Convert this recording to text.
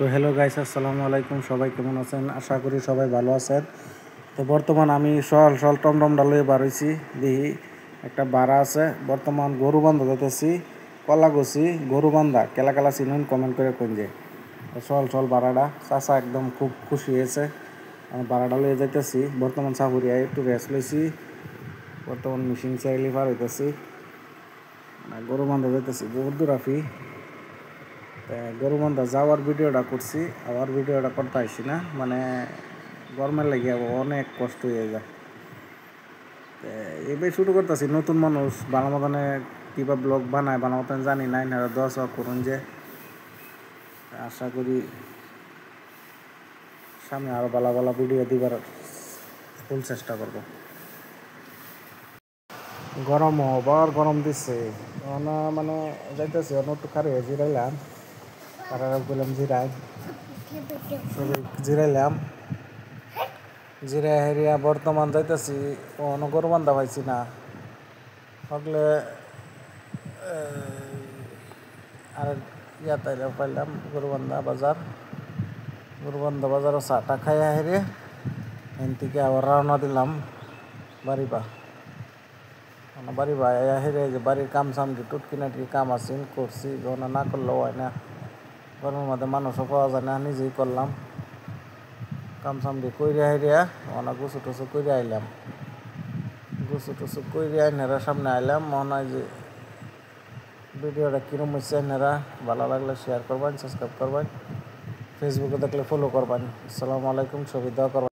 তো hello guys, আসসালামু আলাইকুম। সবাই কেমন আছেন? আশা করি সবাই ভালো আছেন। তো বর্তমান আমি সল টমটম ডালে বার হইছি। দেখি একটা বাড়া আছে, বর্তমান গরু বান্ধা যাইতেছি কলাগছি গরু বান্ধা কেলা কেলা চিনুন কমেন্ট করে কোন যে সল বাড়াটা চাচা একদম খুব খুশি হয়েছে। আমি বাড়াটা লয়ে যাইতেছি বর্তমান সাপুরিয়ায় একটু রেস্ট লইছি। বর্তমান মেশিন চাইলে পার হইতেছি, গরু বান্ধা যাইতেছি বহুত দূর আফি। গরু বান্ধা যাওয়ার ভিডিওটা করছি, আবার ভিডিওটা করতে আসছি না, মানে গরমের লেগে অনেক কষ্ট হয়ে যায়। এবার শুরু করতেছি, নতুন মানুষ বাংলা মতনে কীভাবে ব্লগ বানায় বাংলা মতন জানি না, এনারা দশ করুন যে আশা করি সামনে আরও ভালো ভালো ভিডিও দিবার ফুল চেষ্টা করব। গরম আবার গরম দিচ্ছে মানে যাইতেছি অন্য একটু খারে জিরাইলাম, তারা বললাম জিরাইলাম জিরা হেরিয়া বর্তমান যাইতেছি অন্য গরু বান্ধা পাইছি না হকলে আর ইয়াতাইলে পাইলাম গরুবান্ধা বাজারও চাটা খাইয়া হেরে এন থেকে আবার রওনা দিলাম বাড়িবা হেরে যে বাড়ির কাম সাম যে টুটকিনাটি কাম আছে করছি, গহনা না করলেও হয় না, গরমের মধ্যে মানুষও পাওয়া যায় না, নিজেই করলাম কাম সাম দিয়ে কইরা হেরিয়া অনেক গুছু টুসু কইরা আইলাম, আইনারা সামনে আইলাম। মনে হয় যে ভিডিওটা কিরম হচ্ছে, আপনারা ভালো লাগলে শেয়ার করবেন, সাবস্ক্রাইব করবেন, ফেসবুকে দেখলে ফলো করবেন। আসসালামু আলাইকুম, ছবি দেওয়া করবেন।